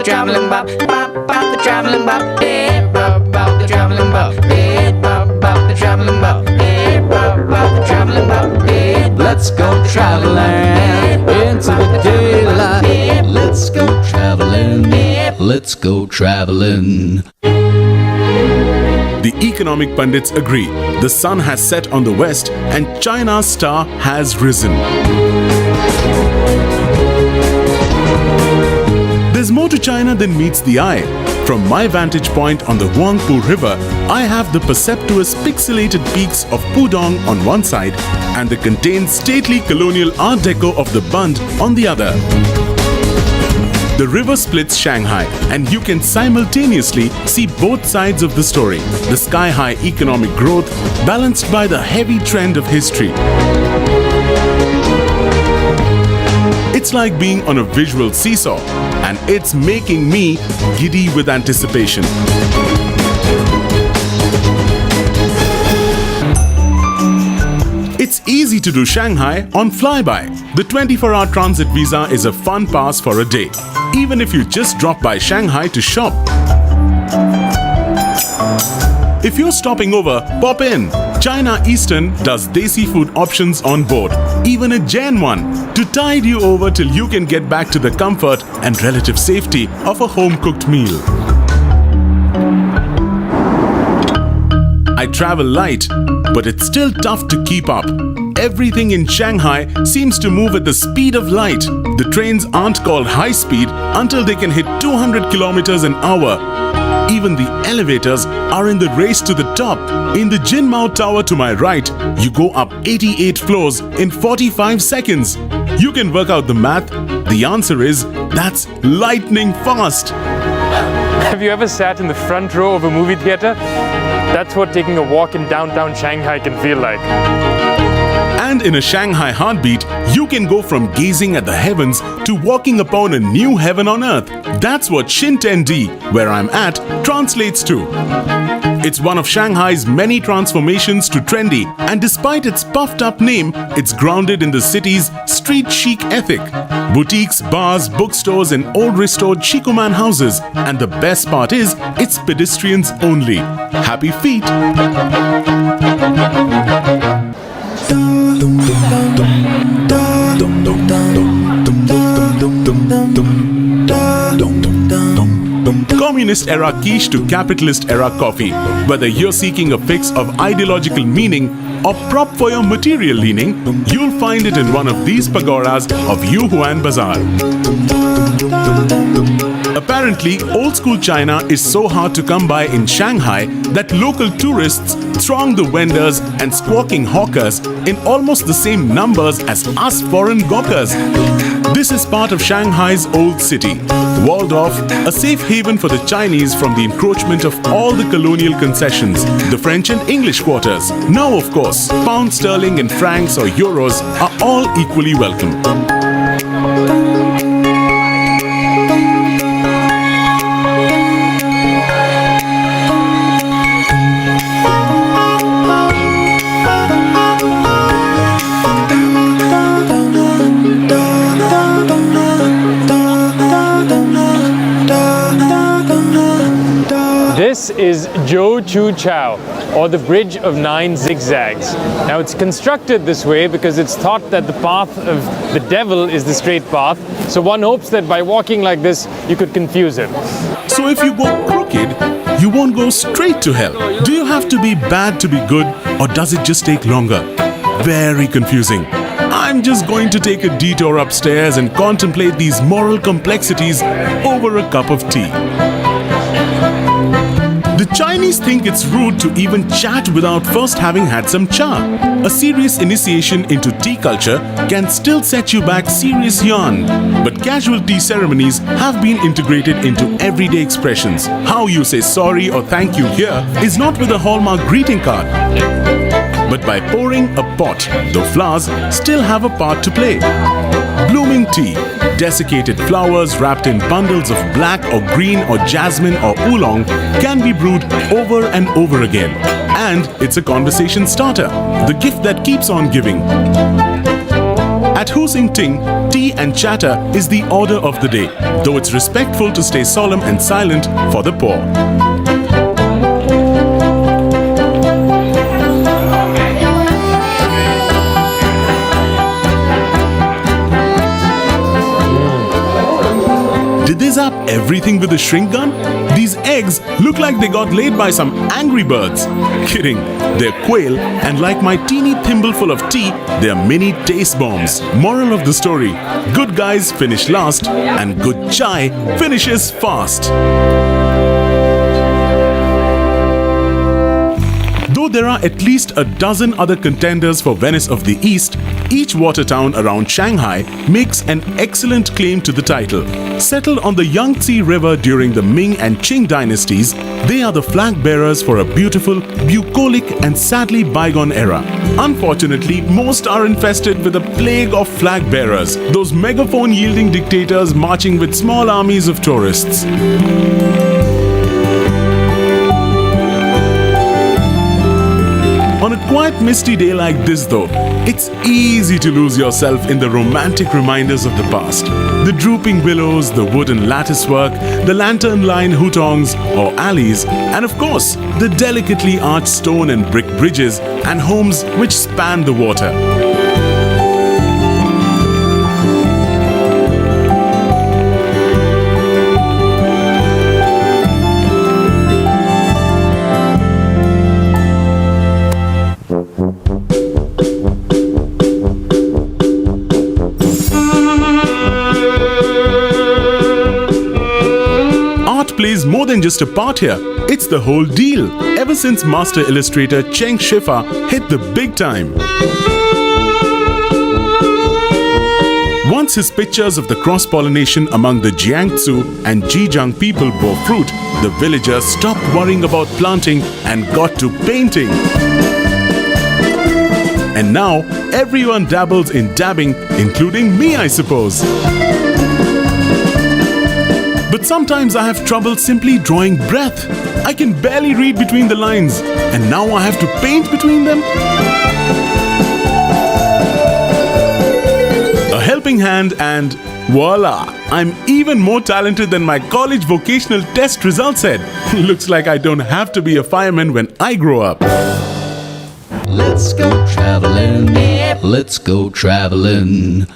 traveling bop, bop, the traveling bop, hey, bop, the traveling bop, hey, bop, the traveling bop, hey, bop, the traveling bop, hey, let's go traveling into the daylight. Let's go traveling. Let's go traveling. The economic pundits agree. The sun has set on the west and China's star has risen. There's more to China than meets the eye. From my vantage point on the Huangpu River, I have the perceptuous pixelated peaks of Pudong on one side and the contained stately colonial Art Deco of the Bund on the other. The river splits Shanghai, and you can simultaneously see both sides of the story. The sky-high economic growth balanced by the heavy trend of history. It's like being on a visual seesaw, and it's making me giddy with anticipation. It's easy to do Shanghai on flyby. The 24-hour transit visa is a fun pass for a day, even if you just drop by Shanghai to shop. If you're stopping over, pop in. China Eastern does desi food options on board, even a Gen one, to tide you over till you can get back to the comfort and relative safety of a home-cooked meal. I travel light, but it's still tough to keep up. Everything in Shanghai seems to move at the speed of light. The trains aren't called high speed until they can hit 200 kilometers an hour. Even the elevators are in the race to the top. In the Jinmao Tower to my right, you go up 88 floors in 45 seconds. You can work out the math. The answer is, that's lightning fast. Have you ever sat in the front row of a movie theater? That's what taking a walk in downtown Shanghai can feel like. And in a Shanghai heartbeat, you can go from gazing at the heavens to walking upon a new heaven on earth. That's what Shintendi, where I'm at, translates to. It's one of Shanghai's many transformations to trendy, and despite its puffed up name, it's grounded in the city's street chic ethic. Boutiques, bars, bookstores and old restored Shikuman houses. And the best part is, it's pedestrians only. Happy feet! Communist era quiche to capitalist era coffee. Whether you're seeking a fix of ideological meaning or prop for your material leaning, you'll find it in one of these pagodas of Yuhuan Bazaar. Apparently, old-school China is so hard to come by in Shanghai that local tourists throng the vendors and squawking hawkers in almost the same numbers as us foreign gawkers. This is part of Shanghai's old city, walled off, a safe haven for the Chinese from the encroachment of all the colonial concessions, the French and English quarters. Now, of course, pound sterling and francs or euros are all equally welcome. This is Zhou Chu Chao, or the Bridge of Nine Zigzags. Now it's constructed this way because it's thought that the path of the devil is the straight path, so one hopes that by walking like this, you could confuse him. So if you go crooked, you won't go straight to hell. Do you have to be bad to be good, or does it just take longer? Very confusing. I'm just going to take a detour upstairs and contemplate these moral complexities over a cup of tea. The Chinese think it's rude to even chat without first having had some cha. A serious initiation into tea culture can still set you back serious yarn. But casual tea ceremonies have been integrated into everyday expressions. How you say sorry or thank you here is not with a Hallmark greeting card, but by pouring a pot, though flowers still have a part to play. Blooming tea, desiccated flowers wrapped in bundles of black or green or jasmine or oolong can be brewed over and over again. And it's a conversation starter, the gift that keeps on giving. At Hu Sing Ting, tea and chatter is the order of the day, though it's respectful to stay solemn and silent for the poor. Did they zap everything with a shrink gun? These eggs look like they got laid by some angry birds. Kidding, they're quail, and like my teeny thimbleful of tea, they're mini taste bombs. Moral of the story: good guys finish last, and good chai finishes fast. Though there are at least a dozen other contenders for Venice of the East, each water town around Shanghai makes an excellent claim to the title. Settled on the Yangtze River during the Ming and Qing dynasties, they are the flag bearers for a beautiful, bucolic and sadly bygone era. Unfortunately, most are infested with a plague of flag bearers, those megaphone-yielding dictators marching with small armies of tourists. On a quiet misty day like this though, it's easy to lose yourself in the romantic reminders of the past. The drooping willows, the wooden latticework, the lantern-lined hutongs or alleys, and of course, the delicately arched stone and brick bridges and homes which span the water. Plays more than just a part here. It's the whole deal. Ever since master illustrator Cheng Shifa hit the big time. Once his pictures of the cross-pollination among the Jiangsu and Zhejiang people bore fruit, the villagers stopped worrying about planting and got to painting. And now everyone dabbles in dabbing, including me, I suppose. But sometimes I have trouble simply drawing breath. I can barely read between the lines, and now I have to paint between them? A helping hand and voila! I'm even more talented than my college vocational test results said. Looks like I don't have to be a fireman when I grow up. Let's go traveling. Let's go traveling.